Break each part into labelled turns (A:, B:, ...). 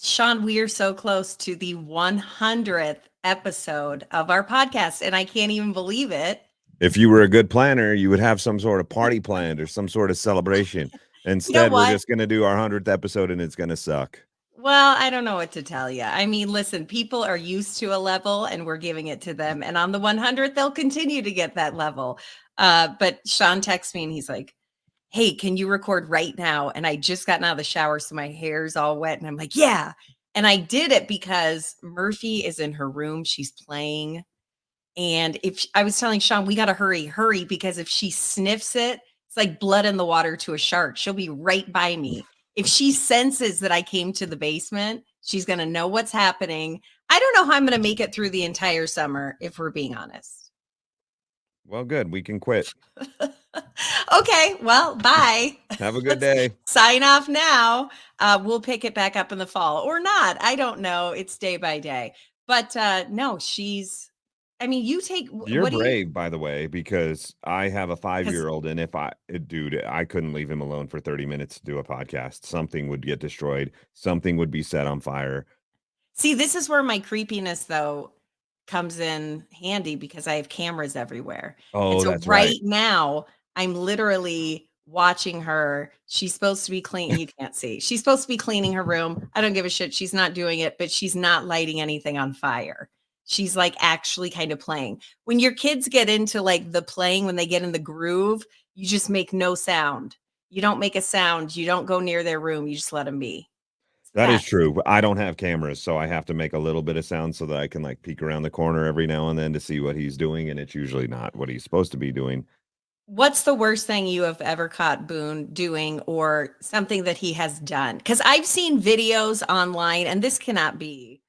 A: Shawn, we are so close to the 100th episode of our podcast, and I can't even believe it.
B: If you were a good planner, you would have some sort of party planned or some sort of celebration.
A: You know
B: Instead, we're
A: what?
B: just going to do our 100th episode and it's going to suck.
A: Well, I don't know what to tell you. I mean, listen, people are used to a level and we're giving it to them. And on the 100th, they'll continue to get that level. But Shawn texts me and he's like, hey, can you record right now? And I just gotten out of the shower, so my hair's all wet. And I'm like, yeah. And I did it because Murphy is in her room. She's playing. And I was telling Shawn, we got to hurry, because if she sniffs it, it's like blood in the water to a shark. She'll be right by me. If she senses that I came to the basement, she's going to know what's happening. I don't know how I'm going to make it through the entire summer, if we're being honest.
B: Well, good. We can quit.
A: Okay, well, bye.
B: Have a good
A: Let's
B: day.
A: sign off now. We'll pick it back up in the fall or not. I don't know. It's day by day. But no, I mean, you take,
B: You're
A: what do you,
B: brave, by the way, because I have a
A: because
B: 5-year-old, and dude, I couldn't leave him alone for 30 minutes to do a podcast. Something would get destroyed. Something would be set on fire.
A: see, this is where my creepiness, though, comes in handy because I have cameras everywhere. And
B: Oh,
A: so
B: that's right.
A: right now, I'm literally watching her. She's supposed to be clean. You can't see. She's supposed to be cleaning her room. I don't give a shit. She's not doing it, but she's not lighting anything on fire. She's like actually kind of playing. When your kids get into like the playing, when they get in the groove, you just make no sound. You don't make a sound. You don't go near their room. You just let them be. It's the
B: That is
A: best.
B: true. I don't have cameras, so I have to make a little bit of sound so that I can like peek around the corner every now and then to see what he's doing, and it's usually not what he's supposed to be doing.
A: What's the worst thing you have ever caught Boone doing or something that he has done? Because I've seen videos online, and this cannot be,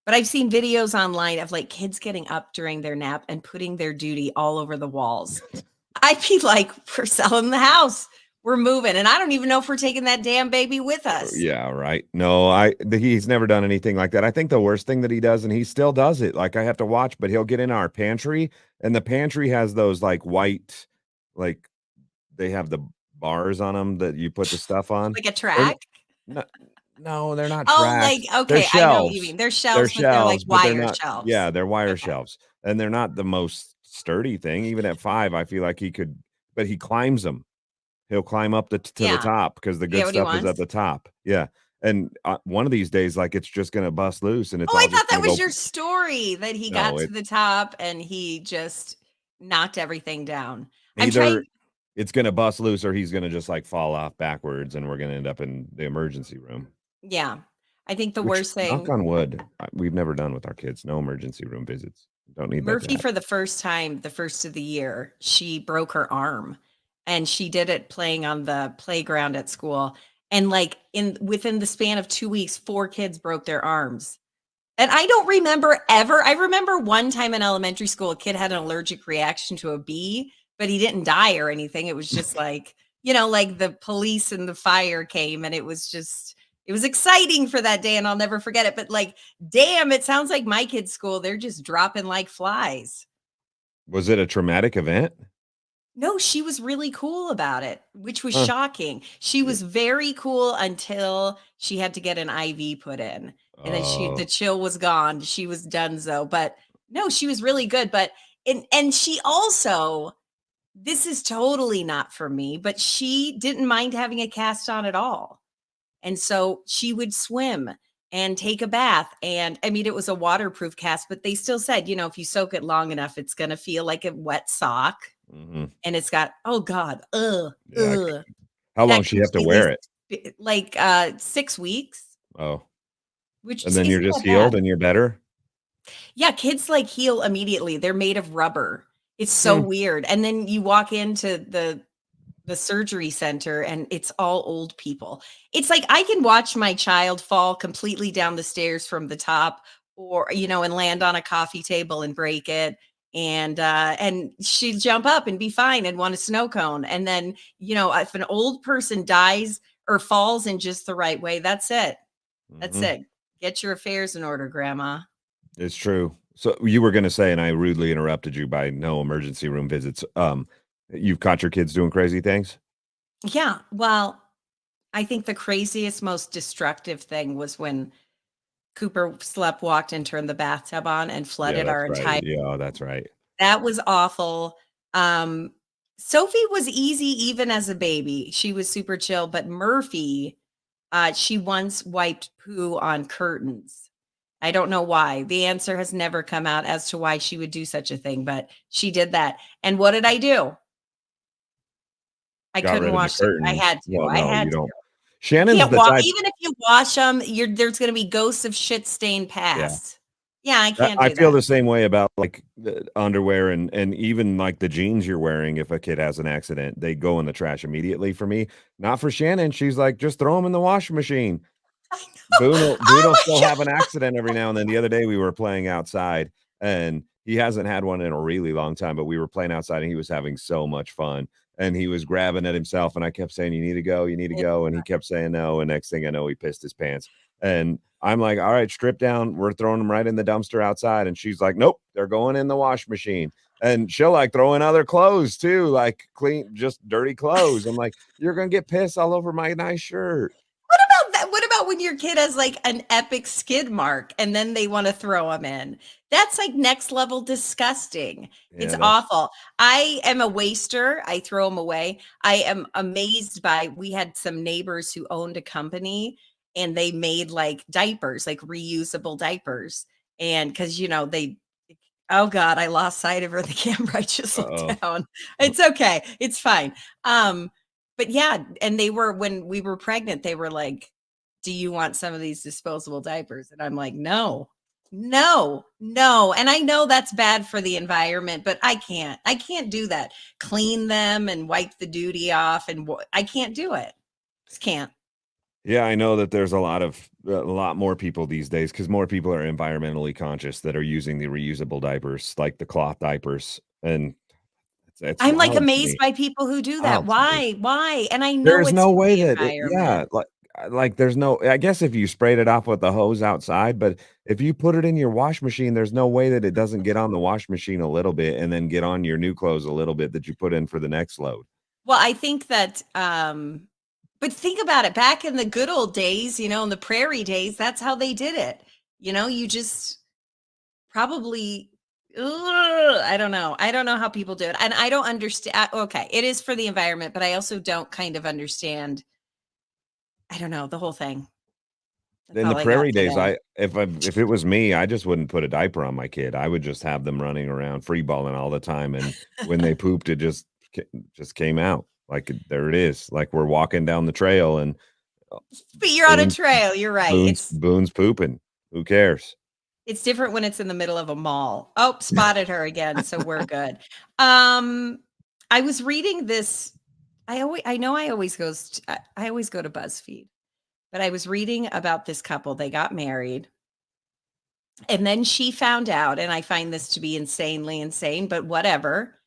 A: but I've seen videos online of like kids getting up during their nap and putting their duty all over the walls. I'd be like, we're selling the house. We're moving. And I don't even know if we're taking that damn baby with us.
B: Yeah, right. No, he's never done anything like that. I think the worst thing that he does, and he still does it, like I have to watch, but he'll get in our pantry, and the pantry has those like white, like they have the bars on them that you put the stuff on.
A: Like a
B: They're
A: track.
B: not, no, they're not
A: Oh, like,
B: tracks. They're
A: okay, I know what you
B: shelves.
A: mean. They're
B: They're
A: shelves, but they're like
B: shelves, but they're
A: wire
B: not.
A: shelves.
B: Yeah, they're wire
A: Okay.
B: shelves, and they're not the most sturdy thing. Even at 5, I feel like he could, but he climbs them. He'll climb up to the
A: Yeah.
B: top because the
A: You get
B: good
A: what he
B: stuff is at
A: wants.
B: the top. Yeah. And one of these days, like it's just gonna bust loose, and it's
A: Oh, I
B: all just
A: thought that
B: gonna
A: was
B: go.
A: your story that he got
B: No,
A: to
B: it
A: the top and he just knocked everything down. I'm
B: either
A: trying.
B: it's gonna bust loose or he's gonna just like fall off backwards, and we're gonna end up in the emergency room.
A: Yeah. I think the
B: Which,
A: worst
B: knock
A: thing,
B: on wood, we've never done with our kids. No emergency room visits. Don't need that to
A: Murphy,
B: happen.
A: for the first time, the first of the year, she broke her arm and she did it playing on the playground at school. And like in within the span of 2 weeks, 4 kids broke their arms. And I don't remember ever. I remember one time in elementary school, a kid had an allergic reaction to a bee, but he didn't die or anything. It was just like, like the police and the fire came, and it was exciting for that day, and I'll never forget it. But like, damn, it sounds like my kids' school, they're just dropping like flies.
B: Was it a traumatic event?
A: No, she was really cool about it, which was
B: Huh.
A: shocking. She
B: Yeah.
A: was very cool until she had to get an IV put in. And then the
B: Oh,
A: chill was gone. She was donezo. But no, she was really good. But and she also, this is totally not for me, but she didn't mind having a cast on at all. And so she would swim and take a bath. And I mean, it was a waterproof cast, but they still said, if you soak it long enough, it's going to feel like a wet sock.
B: hmm
A: And it's got, oh God,
B: yeah. How long
A: that
B: should you have to wear
A: completely
B: it?
A: like 6 weeks,
B: Oh,
A: which
B: and then you're
A: isn't
B: just
A: that
B: healed
A: bad.
B: and you're better.
A: Yeah, kids like heal immediately. They're made of rubber. It's so
B: Hmm.
A: weird. And then you walk into the surgery center and it's all old people. It's like I can watch my child fall completely down the stairs from the top, or and land on a coffee table and break it, and she'd jump up and be fine and want a snow cone. And then, if an old person dies or falls in just the right way, that's it. That's
B: hmm
A: it. Get your affairs in order, grandma.
B: It's true. So you were going to say, and I rudely interrupted you by no emergency room visits. You've caught your kids doing crazy things.
A: Yeah. Well, I think the craziest, most destructive thing was when Cooper walked and turned the bathtub on and
B: Yeah,
A: flooded our
B: that's right.
A: entire.
B: Yeah, that's right.
A: That was awful. Um, Sophie was easy even as a baby. She was super chill, but Murphy, she once wiped poo on curtains. I don't know why. The answer has never come out as to why she would do such a thing, but she did that. And what did I do? I
B: Got
A: couldn't
B: rid of the
A: wash it. I
B: curtains.
A: had to.
B: Well,
A: I
B: no, you
A: had to.
B: don't.
A: You
B: Shannon's
A: can't
B: the
A: wash
B: type.
A: even if you wash them, there's gonna be ghosts of shit stained
B: Yeah.
A: past. Yeah, I can't
B: I
A: do
B: feel
A: that.
B: the same way about like the underwear and even like the jeans you're wearing. If a kid has an accident, they go in the trash immediately for me. Not for Shannon. She's like, just throw them in the washing machine.
A: I know.
B: Boone
A: Oh
B: will still
A: my
B: have an accident every now and then. The other day we were playing outside and he hasn't had one in a really long time, but we were playing outside and he was having so much fun and he was grabbing at himself and I kept saying, you need to go, you need to
A: God.
B: go. And he kept saying no. And next thing I know, he pissed his pants. And I'm like, all right, strip down. We're throwing them right in the dumpster outside. And she's like, nope, they're going in the wash machine. And she'll like throw in other clothes too, like clean, just dirty clothes. I'm like, you're going to get piss all over my nice shirt.
A: What about that? What about when your kid has like an epic skid mark and then they want to throw them in? That's like next level disgusting. It's
B: Yeah, that's
A: awful. I am a waster. I throw them away. I am amazed by we had some neighbors who owned a company and they made like diapers, like reusable diapers. And because they oh God, I lost sight of her. The camera I just looked
B: oh.
A: down. It's okay. It's fine. But yeah, and they were when we were pregnant, they were like, "Do you want some of these disposable diapers?" And I'm like, "No. No. No." And I know that's bad for the environment, but I can't. I can't do that. Clean them and wipe the duty off and I can't do it. Just can't.
B: Yeah, I know that there's a lot more people these days because more people are environmentally conscious that are using the reusable diapers, like the cloth diapers, and it's
A: I'm like
B: wild to
A: amazed
B: me.
A: by people who do that.
B: Wild to me.
A: Why? Why? And I know
B: There's
A: it's
B: no
A: for
B: way
A: the
B: that it, yeah,
A: environment.
B: like there's no. I guess if you sprayed it off with the hose outside, but if you put it in your wash machine, there's no way that it doesn't get on the wash machine a little bit and then get on your new clothes a little bit that you put in for the next load.
A: Well, I think that, but think about it. Back in the good old days, in the prairie days, that's how they did it. You just probably, ugh, I don't know. I don't know how people do it. And I don't understand. Okay, it is for the environment, but I also don't kind of understand. I don't know the whole thing. That's
B: In
A: all
B: the
A: I got
B: prairie days,
A: today.
B: if it was me, I just wouldn't put a diaper on my kid. I would just have them running around free balling all the time, and when they pooped, it just came out. Like, there it is. Like, we're walking down the trail and, uh,
A: But you're on a
B: Boone's
A: trail. You're right.
B: Boone's pooping. Who cares?
A: It's different when it's in the middle of a mall. Oh, spotted her again, so we're good. Um, I was reading this. I always I always go to BuzzFeed, but I was reading about this couple. They got married, and then she found out, and I find this to be insanely insane, but whatever.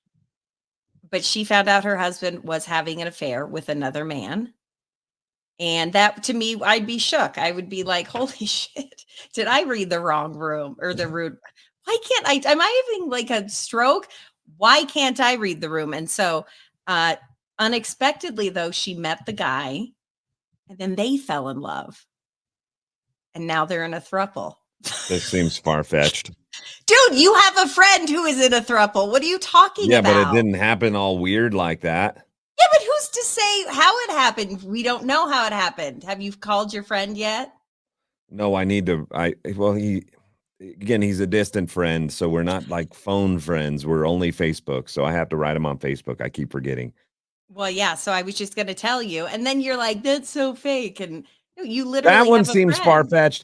A: But she found out her husband was having an affair with another man. And that to me, I'd be shook. I would be like, "Holy shit, did I read the wrong room or the room? Why can't I? Am I having like a stroke? Why can't I read the room?" And so, uh, unexpectedly, though, she met the guy, and then they fell in love, and now they're in a throuple.
B: This seems far-fetched.
A: Dude, you have a friend who is in a throuple. What are you talking
B: Yeah, but it
A: about?
B: didn't happen all weird like that.
A: Yeah, but who's to say how it happened? We don't know how it happened. Have you called your friend yet?
B: No, I need to well, he's a distant friend, so we're not like phone friends. We're only Facebook, so I have to write him on Facebook. I keep forgetting.
A: Well, yeah, so I was just gonna tell you, and then you're like, "That's so fake," and no, you
B: That
A: literally
B: one
A: have a
B: seems
A: friend.
B: far-fetched.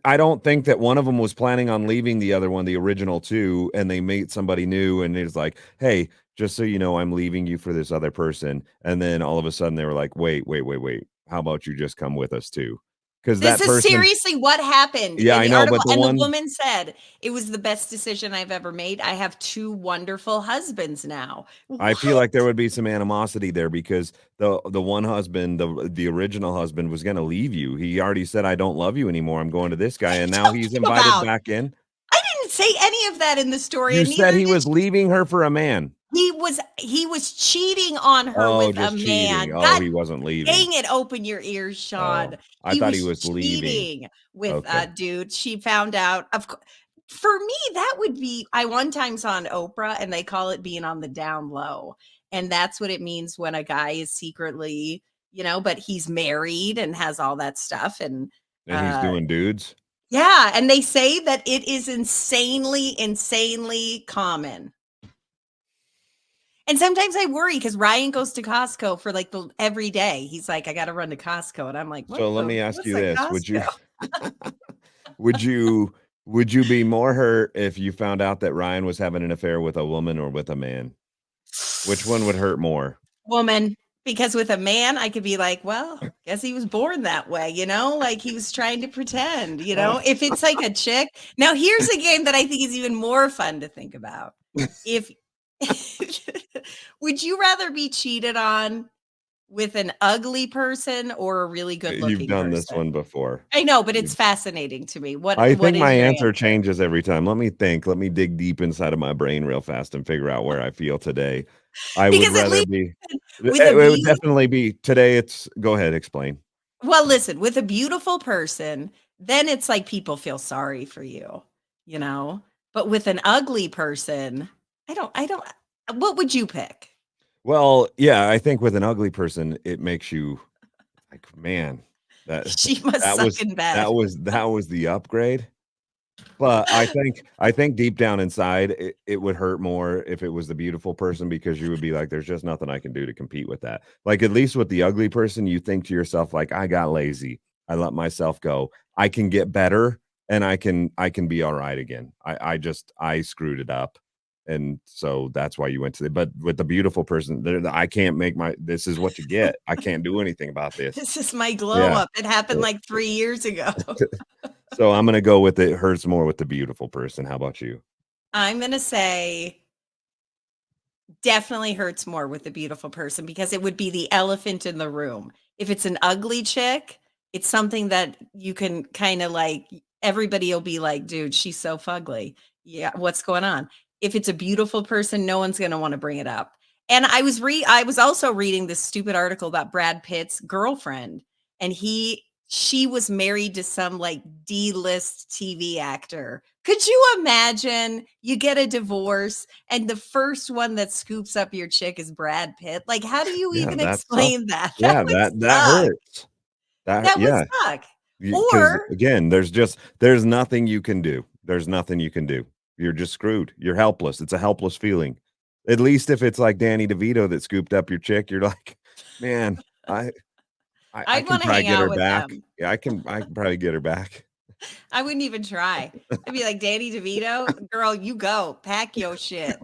B: I don't think that one of them was planning on leaving the other one, the original 2, and they meet somebody new, and it's like, "Hey, just so you know, I'm leaving you for this other person." And then all of a sudden, they were like, "Wait, wait, wait, wait. How about you just come with us too?" Because
A: This
B: that
A: is
B: person
A: seriously what happened
B: yeah,
A: in
B: I
A: the
B: know,
A: article,
B: but the
A: and the
B: one
A: woman said, "It was the best decision I've ever made. I have 2 wonderful husbands now."
B: I feel
A: What?
B: like there would be some animosity there because the one husband, the original husband was gonna leave you. He already said, "I don't love you anymore. I'm going to this
A: What
B: guy,"
A: are
B: and
A: you
B: now he's
A: talking
B: invited
A: about?
B: back in.
A: I didn't say any of that in the story,
B: You
A: and
B: said
A: neither
B: he
A: did
B: was leaving her for a man.
A: He was cheating on her
B: Oh,
A: with a
B: just cheating.
A: man.
B: Oh,
A: God
B: he wasn't leaving.
A: dang it, open your ears, Shawn.
B: Oh, I
A: He
B: thought he
A: was
B: was leaving.
A: cheating with
B: Okay.
A: a dude. She found out. For me, that would be I one time saw an Oprah and they call it being on the down low. And that's what it means when a guy is secretly, but he's married and has all that stuff. And
B: And he's
A: uh
B: doing dudes?
A: yeah, and they say that it is insanely, insanely common. And sometimes I worry because Ryan goes to Costco for like every day. He's like, I got to run to Costco. And I'm like,
B: So let me ask
A: what's
B: you
A: a
B: this.
A: Costco?
B: Would you would you be more hurt if you found out that Ryan was having an affair with a woman or with a man? Which one would hurt more?
A: Woman. Because with a man, I could be like, well, guess he was born that way, like he was trying to pretend, If it's like a chick. Now, here's a game that I think is even more fun to think about. If would you rather be cheated on with an ugly person or a really good
B: You've
A: looking
B: done this
A: person?
B: one before.
A: I know, but it's
B: You've
A: fascinating to me. What
B: I
A: what
B: think my
A: is your
B: answer
A: answer?
B: changes every time. Let me think. Let me dig deep inside of my brain real fast and figure out where I feel today. I would
A: Because at
B: rather
A: least
B: be
A: with a
B: it would
A: beauty
B: definitely be today it's go ahead, explain.
A: well, listen, with a beautiful person, then it's like people feel sorry for you, you know? But with an ugly person, I don't what would you pick?
B: Well, yeah, I think with an ugly person, it makes you like, man, that
A: She must
B: that
A: suck
B: was
A: in bed.
B: that was the upgrade. But I think deep down inside, it would hurt more if it was the beautiful person because you would be like, "There's just nothing I can do to compete with that." Like, at least with the ugly person, you think to yourself, like, "I got lazy. I let myself go. I can get better, and I can be alright again. I screwed it up." And so that's why you went to the but with the beautiful person, I can't make my this is what you get. I can't do anything about this.
A: This is my glow
B: Yeah.
A: up. It happened
B: Uh,
A: like 3 years ago.
B: so I'm gonna go with it hurts more with the beautiful person. How about you?
A: I'm gonna say definitely hurts more with a beautiful person because it would be the elephant in the room. If it's an ugly chick, it's something that you can kinda like everybody will be like, "Dude, she's so fugly. Yeah, what's going on?" If it's a beautiful person, no one's gonna wanna bring it up. And I was also reading this stupid article about Brad Pitt's girlfriend, and she was married to some, like, D-list TV actor. Could you imagine you get a divorce and the first one that scoops up your chick is Brad Pitt? Like, how do you
B: Yeah,
A: even
B: that sucks.
A: explain that? That
B: Yeah,
A: would
B: that
A: suck.
B: hurts. That
A: That would
B: yeah,
A: suck.
B: because
A: Or
B: again, there's nothing you can do. There's nothing you can do. You're just screwed. You're helpless. It's a helpless feeling. At least if it's like Danny DeVito that scooped up your chick, you're like, "Man, I I
A: I'd
B: can
A: wanna
B: probably
A: hang
B: get
A: out
B: her
A: with
B: back.
A: them.
B: Yeah, I can probably get her back."
A: I wouldn't even try. I'd be like, "Danny DeVito, girl, you go. Pack your shit."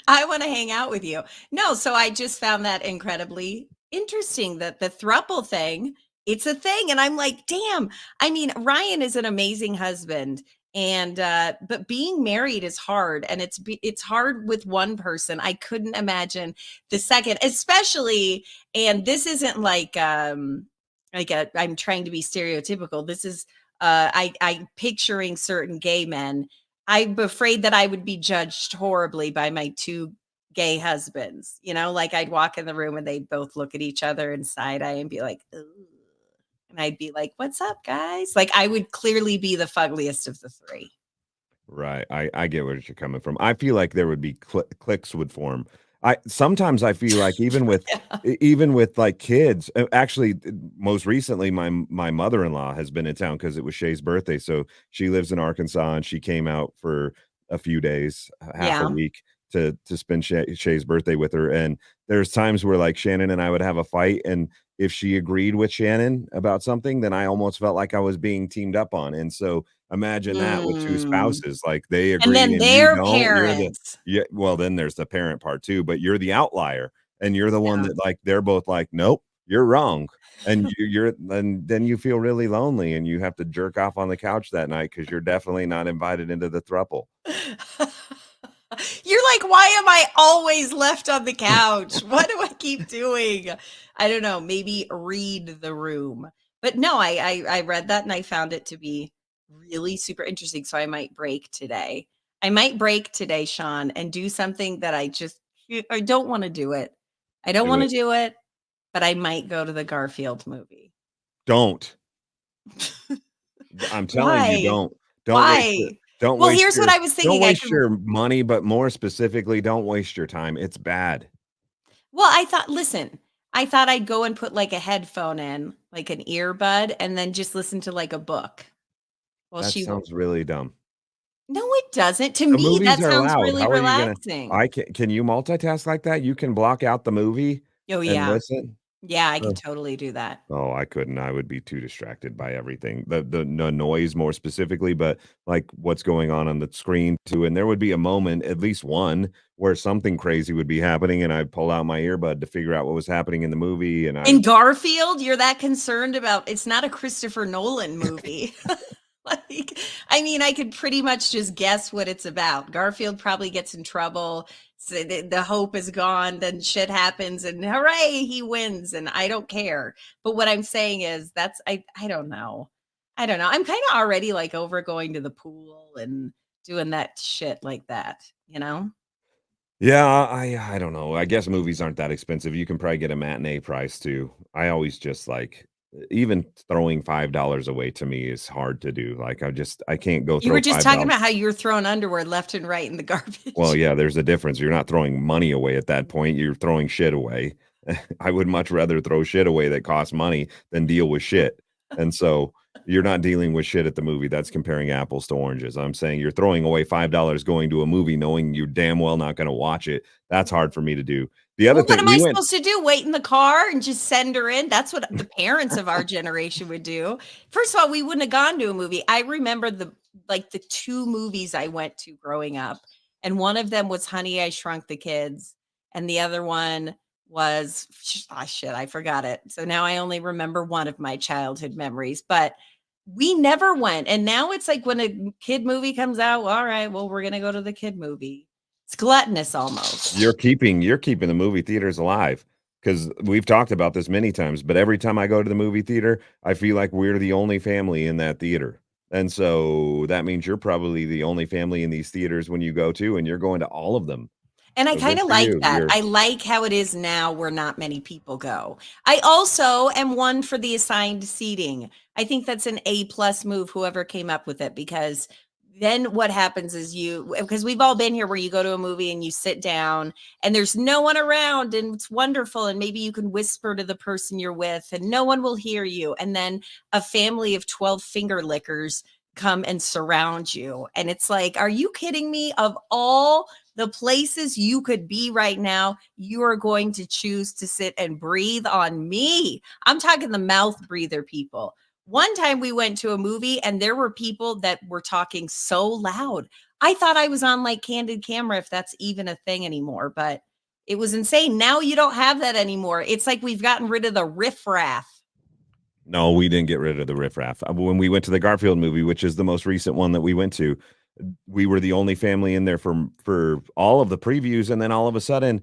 A: I wanna hang out with you. No, so I just found that incredibly interesting that the throuple thing, it's a thing, and I'm like, "Damn." I mean, Ryan is an amazing husband, and, but being married is hard, and it's hard with one person. I couldn't imagine the second, especially and this isn't like a I'm trying to be stereotypical. This is, I'm picturing certain gay men. I'm afraid that I would be judged horribly by my 2 gay husbands, like I'd walk in the room and they'd both look at each other and side eye and be like, "Ooh," and I'd be like, "What's up, guys?" Like, I would clearly be the fuggliest of the 3.
B: Right. I get where you're coming from. I feel like there would be cliques would form. I sometimes I feel like
A: Yeah.
B: even with like kids. Actually, most recently, my mother-in-law has been in town because it was Shay's birthday. So she lives in Arkansas, and she came out for a few days, half a
A: Yeah.
B: week to spend Shay's birthday with her. And there's times where like Shannon and I would have a fight, and if she agreed with Shannon about something, then I almost felt like I was being teamed up on. And so imagine that with 2
A: Mm.
B: spouses, like, they
A: And
B: agree
A: then
B: and you
A: their
B: don't, you're the
A: parents.
B: yeah, well, then there's the parent part too, but you're the outlier, and you're the one
A: Yeah.
B: that, like, they're both like, "Nope, you're wrong," and you're then you feel really lonely, and you have to jerk off on the couch that night because 'cause you're definitely not invited into the throuple.
A: You're like, "Why am I always left on the couch? What do I keep doing?" I don't know, maybe read the room. But no, I read that and I found it to be really super interesting, so I might break today. I might break today, Shawn, and do something that I don't want to do it. I don't
B: Do
A: want to
B: it.
A: do it, but I might go to the Garfield movie.
B: Don't. I'm telling you,
A: Why?
B: don't. Don't waste your
A: Why?
B: don't
A: Well,
B: waste
A: here's what
B: your
A: I was
B: don't
A: thinking. I
B: waste
A: could
B: your money, but more specifically, don't waste your time. It's bad.
A: Well, I thought listen, I thought I'd go and put like a headphone in, like an earbud, and then just listen to like a book. Well,
B: That
A: she will.
B: sounds really dumb.
A: No, it doesn't. To
B: The
A: me,
B: movies
A: that
B: are
A: sounds
B: loud.
A: really
B: How are you gonna
A: relaxing.
B: I can you multitask like that? You can block out the movie
A: Oh,
B: and
A: yeah.
B: listen?
A: Yeah, I
B: Uh,
A: could totally do that.
B: oh, I couldn't. I would be too distracted by everything. The noise more specifically, but, like, what's going on the screen too, and there would be a moment, at least one, where something crazy would be happening, and I'd pull out my earbud to figure out what was happening in the movie, and I
A: In
B: would
A: Garfield, you're that concerned about it's not a Christopher Nolan movie. Like, I mean, I could pretty much just guess what it's about. Garfield probably gets in trouble. So the hope is gone. Then shit happens, and hooray, he wins. And I don't care. But what I'm saying is, I don't know. I don't know. I'm kind of already like over going to the pool and doing that shit like that. You know?
B: Yeah, I don't know. I guess movies aren't that expensive. You can probably get a matinee price too. I always just like even throwing $5 away to me is hard to do. Like I can't go
A: You were
B: throw
A: just talking
B: $5.
A: about how you were throwing underwear left and right in the
B: Well,
A: garbage.
B: yeah, there's a difference. You're not throwing money away at that point. You're throwing shit away. I would much rather throw shit away that costs money than deal with shit. And so you're not dealing with shit at the movie. That's comparing apples to oranges. I'm saying you're throwing away $5 going to a movie knowing you're damn well not going to watch it. That's hard for me to do. The other
A: Well, what
B: thing
A: am
B: we
A: I
B: went
A: supposed to do? Wait in the car and just send her in? That's what the parents of our generation would do. First of all, we wouldn't have gone to a movie. I remember the 2 movies I went to growing up, and one of them was Honey, I Shrunk the Kids, and the other one was shit, I forgot it. So now I only remember one of my childhood memories, but we never went. And now it's like when a kid movie comes out, well, all right, well, we're gonna go to the kid movie. It's gluttonous almost.
B: you're keeping the movie theaters alive because we've talked about this many times, but every time I go to the movie theater, I feel like we're the only family in that theater. And so that means you're probably the only family in these theaters when you go to, and you're going to all of them.
A: And I
B: So good
A: kinda
B: for
A: like
B: you.
A: that. I like how it is now where not many people go. I also am one for the assigned seating. I think that's an A plus move, whoever came up with it, because then what happens is because we've all been here where you go to a movie and you sit down and there's no one around and it's wonderful. And maybe you can whisper to the person you're with and no one will hear you. And then a family of 12 finger lickers come and surround you. And it's like, are you kidding me? Of all the places you could be right now, you are going to choose to sit and breathe on me. I'm talking the mouth breather people. One time we went to a movie and there were people that were talking so loud. I thought I was on like candid camera, if that's even a thing anymore, but it was insane. Now you don't have that anymore. It's like we've gotten rid of the riffraff.
B: No, we didn't get rid of the riffraff. When we went to the Garfield movie, which is the most recent one that we went to, we were the only family in there for all of the previews, and then all of a sudden,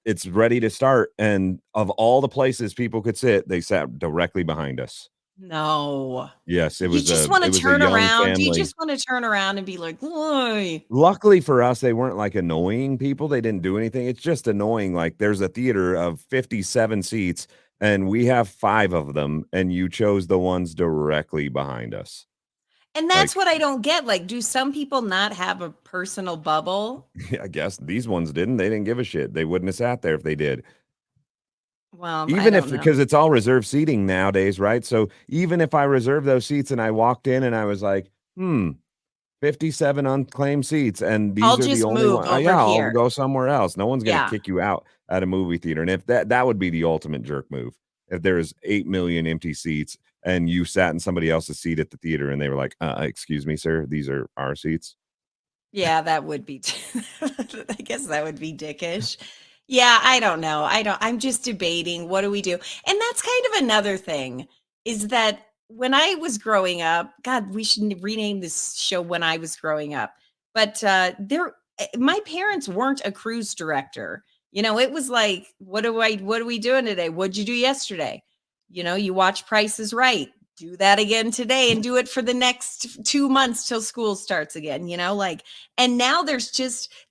B: it's ready to start, and of all the places people could sit, they sat directly behind us.
A: No.
B: Yes, it
A: You
B: was
A: just
B: a
A: want
B: it
A: to
B: was a
A: turn
B: young
A: around. You
B: family.
A: just want to turn around and be like, "Oi."
B: Luckily for us, they weren't, like, annoying people, they didn't do anything, it's just annoying, like, there's a theater of 57 seats, and we have 5 of them, and you chose the ones directly behind us.
A: And
B: Like,
A: that's what I don't get. Like, do some people not have a personal bubble?
B: I guess these ones didn't, they didn't give a shit, they wouldn't have sat there if they did.
A: Well, I
B: Even if
A: don't know.
B: because it's all reserved seating nowadays, right? So, even if I reserve those seats and I walked in and I was like, "Hmm, 57 unclaimed seats, and
A: I'll
B: these are the
A: just
B: only
A: move
B: one
A: over
B: yeah, I'll
A: here.
B: go somewhere else." No one's gonna
A: Yeah.
B: kick you out at a movie theater, and if that would be the ultimate jerk move. If there's 8,000,000 empty seats and you sat in somebody else's seat at the theater and they were like, excuse me, sir, these are our seats."
A: Yeah, that would be I guess that would be dickish. Yeah, I don't know. I'm just debating what do we do? And that's kind of another thing is that when I was growing up, God, we should rename this show When I Was Growing Up. But my parents weren't a cruise director. You know, it was like, what are we doing today? What'd you do yesterday? You know, you watch Price is Right. do that again today and do it for the next 2 months till school starts again, like, and now there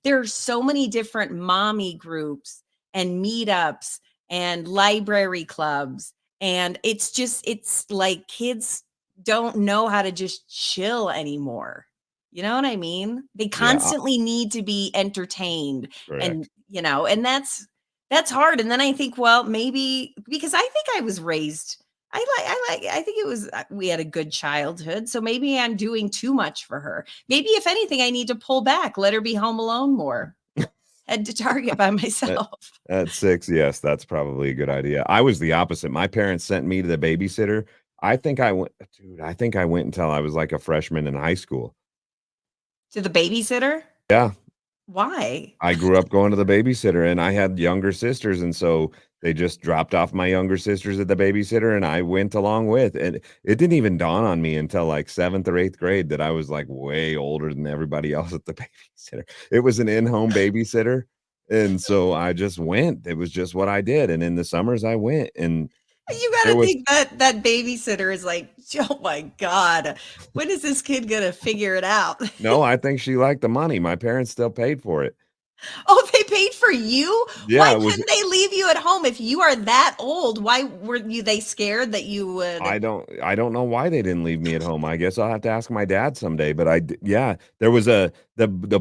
A: are so many different mommy groups and meetups and library clubs, and it's like kids don't know how to just chill anymore. You know what I mean? They
B: Yeah,
A: constantly need to be entertained, and,
B: correct.
A: and that's hard, and then I think, well, maybe because I think I was raised I think it was we had a good childhood, so maybe I'm doing too much for her. Maybe if anything, I need to pull back, let her be home alone more, head to Target by
B: At
A: myself.
B: at 6, yes, that's probably a good idea. I was the opposite. My parents sent me to the babysitter. I think I went until I was like a freshman in high school.
A: To the babysitter?
B: Yeah.
A: Why?
B: I grew up going to the babysitter, and I had younger sisters, and so they just dropped off my younger sisters at the babysitter, and I went along with, and it didn't even dawn on me until, like, 7th or 8th grade that I was, like, way older than everybody else at the babysitter. It was an in-home babysitter, and so I just went. It was just what I did, and in the summers, I went, and
A: You
B: there
A: gotta
B: was
A: think that that babysitter is like, "Oh my god, when is this kid gonna figure it out?"
B: no, I think she liked the money. My parents still paid for it.
A: Oh, they paid for you? Why
B: Yeah, it was
A: couldn't they leave you at home if you are that old? Why were you they scared that you would
B: I don't know why they didn't leave me at home. I guess I'll have to ask my dad someday, but yeah, there was the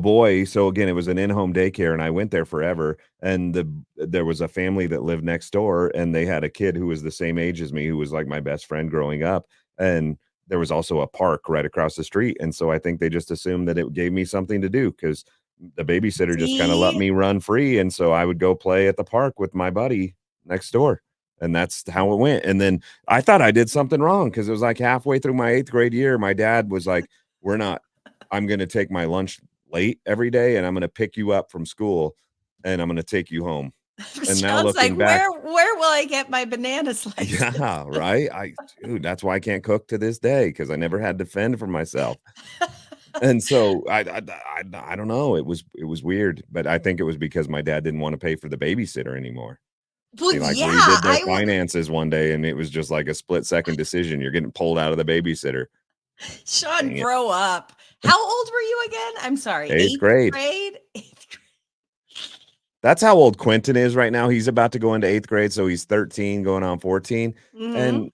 B: boy, so again, it was an in-home daycare and I went there forever, and there was a family that lived next door and they had a kid who was the same age as me who was like my best friend growing up, and there was also a park right across the street, and so I think they just assumed that it gave me something to do because the babysitter just kind of let
A: see?
B: me run free, and so I would go play at the park with my buddy next door. And that's how it went. And then I thought I did something wrong because it was like halfway through my 8th grade year, my dad was like, "We're not I'm gonna take my lunch late every day, and I'm gonna pick you up from school, and I'm gonna take you home." And now
A: Sean's like,
B: looking back
A: where will I get my banana slices?"
B: yeah, right? Dude, that's why I can't cook to this day because I never had to fend for myself. And so I don't know, it was weird, but I think it was because my dad didn't wanna pay for the babysitter anymore.
A: Well,
B: He, like,
A: yeah,
B: redid their
A: I would
B: finances one day, and it was just like a split-second decision. You're getting pulled out of the babysitter.
A: Sean,
B: Dang it.
A: grow up. How old were you again? I'm sorry,
B: 8th
A: 8th
B: grade.
A: grade? 8th grade.
B: That's how old Quentin is right now. He's about to go into 8th grade, so he's 13 going on 14,
A: Mhm.
B: and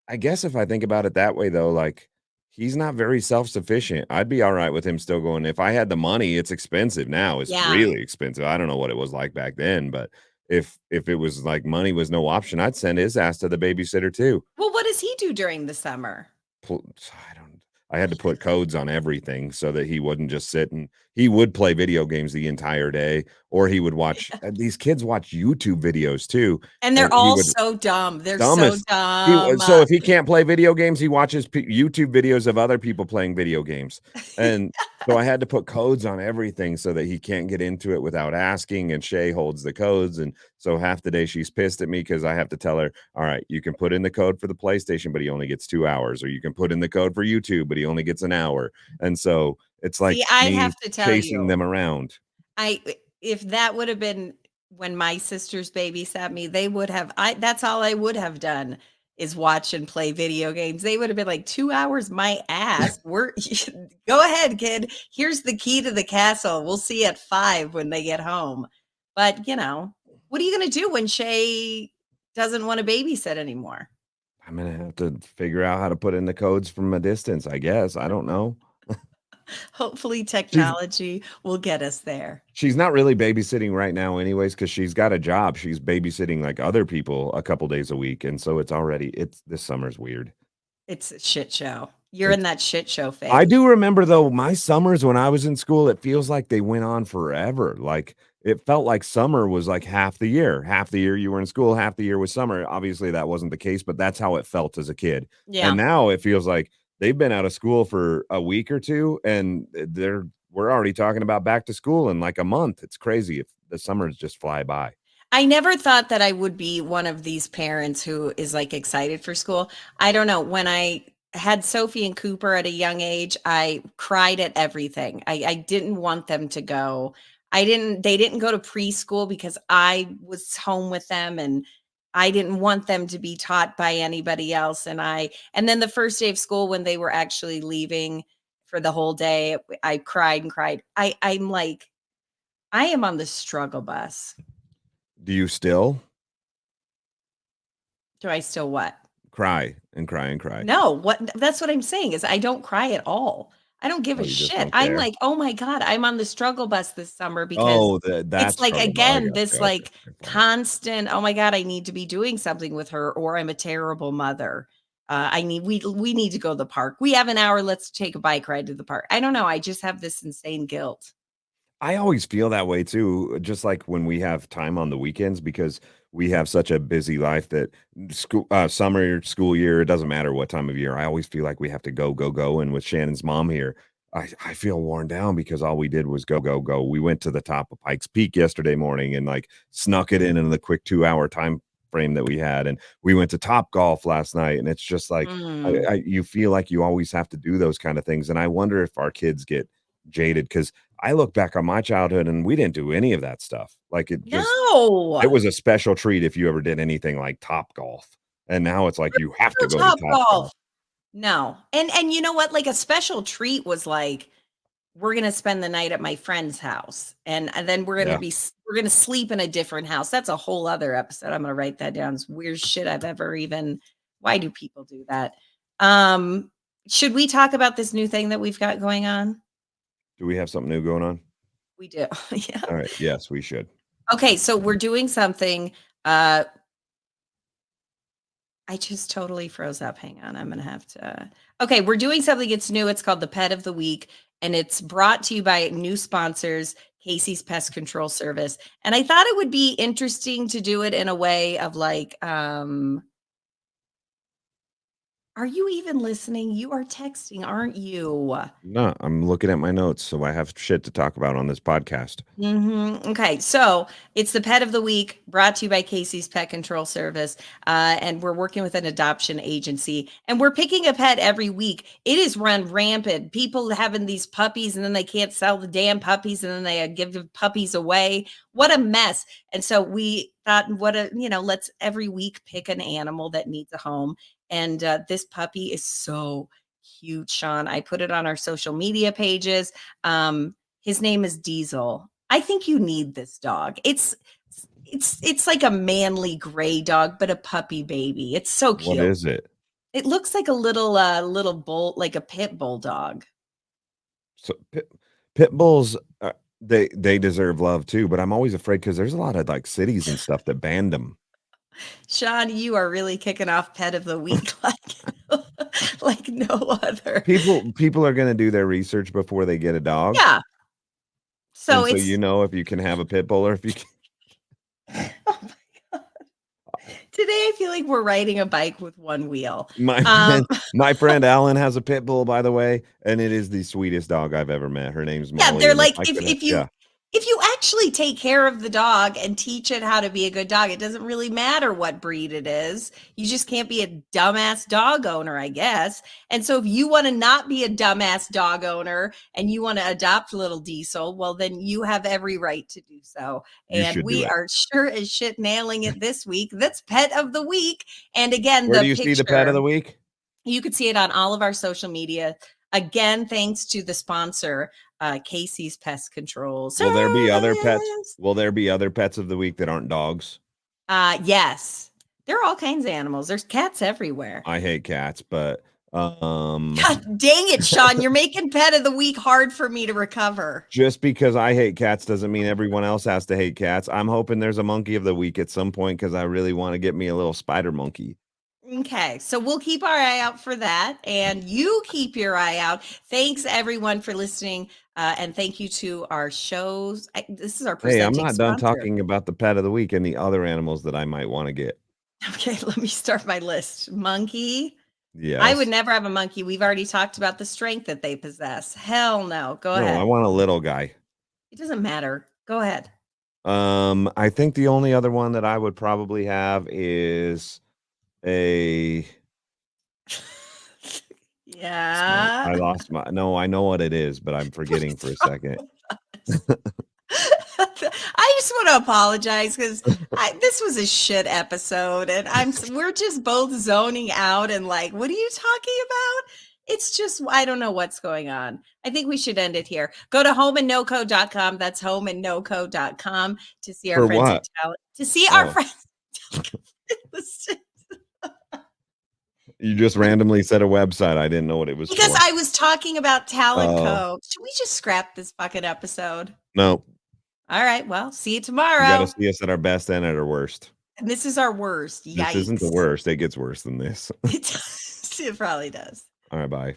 B: I guess if I think about it that way, though, like, he's not very self-sufficient. I'd be alright with him still going if I had the money, it's expensive now. It's
A: Yeah.
B: really expensive. I don't know what it was like back then, but if it was like money was no option, I'd send his ass to the babysitter too.
A: Well, what does he do during the summer?
B: Pl I don't I had to put codes on everything so that he wouldn't just sit and he would play video games the entire day, or he would watch these kids watch YouTube videos too,
A: And they're
B: and he
A: all
B: would
A: so dumb. They're so
B: dumbest.
A: dumb.
B: So if he can't play video games, he watches YouTube videos of other people playing video games, and so I had to put codes on everything so that he can't get into it without asking, and Shay holds the codes, and so half the day she's pissed at me because I have to tell her, "All right, you can put in the code for the PlayStation, but he only gets 2 hours, or you can put in the code for YouTube, but he only gets an hour," and so it's
A: See,
B: like
A: I
B: me
A: have to tell
B: chasing
A: you,
B: them around.
A: if that would have been when my sisters babysat me, they would have that's all I would have done is watch and play video games. They would have been like 2 hours my ass. We're go ahead, kid. Here's the key to the castle. We'll see you at 5 when they get home. But, what are you gonna do when Shay doesn't wanna babysit anymore?
B: I'm gonna have to figure out how to put in the codes from a distance, I guess. I don't know.
A: Hopefully
B: She's
A: technology will get us there.
B: She's not really babysitting right now anyways, because 'cause she's got a job. She's babysitting, like, other people a couple days a week, and so it's this summer's weird.
A: It's a shit show. You're in
B: It's
A: that shit show
B: I
A: phase.
B: do remember, though, my summers when I was in school, it feels like they went on forever. Like, it felt like summer was, like, half the year. Half the year you were in school, half the year was summer. Obviously, that wasn't the case, but that's how it felt as a kid. And
A: Yeah.
B: now it feels like they've been out of school for a week or 2, and we're already talking about back to school in, like, a month. It's crazy if the summers just fly by.
A: I never thought that I would be one of these parents who is, like, excited for school. I don't know, when I had Sophie and Cooper at a young age, I cried at everything. I didn't want them to go. They didn't go to preschool because I was home with them, and I didn't want them to be taught by anybody else. And then the first day of school when they were actually leaving for the whole day, I cried and cried. I'm like, I am on the struggle bus.
B: Do you still
A: Do I still what?
B: cry and cry and cry?
A: No, that's what I'm saying is I don't cry at all. I don't give
B: Oh,
A: a
B: you just
A: shit.
B: don't
A: I'm
B: care?
A: like, "Oh my god, I'm on the struggle bus this summer," because
B: Oh,
A: it's
B: that
A: like,
B: struggle. I
A: again,
B: got
A: this,
B: you. Okay,
A: like,
B: okay, fine.
A: constant, "Oh my god, I need to be doing something with her, or I'm a terrible mother. I need we need to go to the park. We have an hour, let's take a bike ride to the park." I don't know, I just have this insane guilt.
B: I always feel that way too, just like when we have time on the weekends because we have such a busy life that summer, school year, it doesn't matter what time of year. I always feel like we have to go, go, go. And with Shannon's mom here, I feel worn down because all we did was go, go, go. We went to the top of Pikes Peak yesterday morning and like snuck it in the quick 2 hour time frame that we had. And we went to Top Golf last night. And it's just like,
A: Mm.
B: you feel like you always have to do those kind of things. And I wonder if our kids get jaded because I look back on my childhood and we didn't do any of that stuff. Like it
A: No!
B: was a special treat if you ever did anything like Top Golf. And now it's like you have to
A: No
B: go to
A: Top
B: Top
A: golf.
B: Golf.
A: No. And you know what? Like, a special treat was, like, we're gonna spend the night at my friend's house, and then
B: Yeah.
A: we're gonna sleep in a different house. That's a whole other episode. I'm gonna write that down. It's weird shit I've ever even why do people do that? Um, should we talk about this new thing that we've got going on?
B: Do we have something new going on?
A: We do. Yeah.
B: All right. Yes, we should.
A: Okay, so we're doing something, uh I just totally froze up. Hang on. I'm going to have to. Okay, we're doing something. It's new. It's called the Pet of the Week, and it's brought to you by new sponsors, Casey's Pest Control Service. And I thought it would be interesting to do it in a way of like, are you even listening? You are texting, aren't you?
B: No, I'm looking at my notes, so I have shit to talk about on this podcast.
A: Okay, so it's the Pet of the Week brought to you by Casey's Pet Control Service. And we're working with an adoption agency and we're picking a pet every week. It is run rampant. People having these puppies and then they can't sell the damn puppies and then they give the puppies away. What a mess. And so we thought, let's every week pick an animal that needs a home. And this puppy is so cute, Shawn. I put it on our social media pages. His name is Diesel. I think you need this dog. It's like a manly gray dog, but a puppy baby. It's so
B: What
A: cute.
B: is it?
A: It looks like a little bull, like a pit bull dog.
B: So pit bulls, they deserve love too, but I'm always afraid because there's a lot of like cities and stuff that banned them.
A: Shawn, you are really kicking off pet of the week like no other.
B: People are going to do their research before they get a dog.
A: Yeah. So
B: And so
A: it's
B: you know if you can have a pit bull or if you can.
A: oh my God. Today I feel like we're riding a bike with one wheel.
B: My
A: Um
B: friend, my friend Alan has a pit bull, by the way, and it is the sweetest dog I've ever met. Her name's
A: Yeah,
B: Molly,
A: they're
B: and if
A: like
B: I could, yeah,
A: if you actually take care of the dog and teach it how to be a good dog, it doesn't really matter what breed it is. You just can't be a dumbass dog owner, I guess. And so if you want to not be a dumbass dog owner and you want to adopt little Diesel, well then you have every right to do so.
B: you
A: And
B: should do
A: we
B: it.
A: are sure as shit nailing it this week. That's pet of the week. And again,
B: Where
A: the
B: do you see the pet of
A: picture
B: the week?
A: you could see it on all of our social media. Again, thanks to the sponsor, Casey's Pest Control
B: Will there be other pets?
A: Service.
B: Will there be other pets of the week that aren't dogs?
A: Yes, there are all kinds of animals. There's cats everywhere.
B: I hate cats, but
A: God dang it, Shawn! You're making pet of the week hard for me to recover.
B: just because I hate cats doesn't mean everyone else has to hate cats. I'm hoping there's a monkey of the week at some point because I really want to get me a little spider monkey.
A: Okay, so we'll keep our eye out for that, and you keep your eye out. Thanks everyone for listening, and thank you to our shows. This is our
B: Hey, I'm
A: presenting
B: not done
A: sponsor.
B: talking about the pet of the week and the other animals that I might want to get.
A: Okay, let me start my list. Monkey. I would
B: Yes.
A: never have a monkey. We've already talked about the strength that they possess. Hell no. Go
B: No, I
A: ahead.
B: want a little guy.
A: It doesn't matter. Go ahead.
B: I think the only other one that I would probably have is a smart.
A: Yeah.
B: I lost my no, I know what it is, but I'm forgetting
A: What's
B: for a
A: wrong
B: second.
A: with us? I'm just want to apologize because this was a shit episode, and we're just both zoning out and like, what are you talking about? It's just, I don't know what's going on. I think we should end it here. Go to homeandnoco.com. That's homeandnoco.com to see our
B: For
A: friends
B: what?
A: at Talent. To see our
B: Oh,
A: friends.
B: you just randomly said a website. I didn't know what it was
A: Because
B: for.
A: I was talking about Talent
B: Oh,
A: Co. Should we just scrap this fucking episode?
B: no.
A: All right. Well, see you
B: You got to
A: tomorrow.
B: see us at our best and at our worst.
A: And this is our worst.
B: This isn't the
A: Yikes.
B: worst. It gets worse than this.
A: It probably does.
B: All right, bye.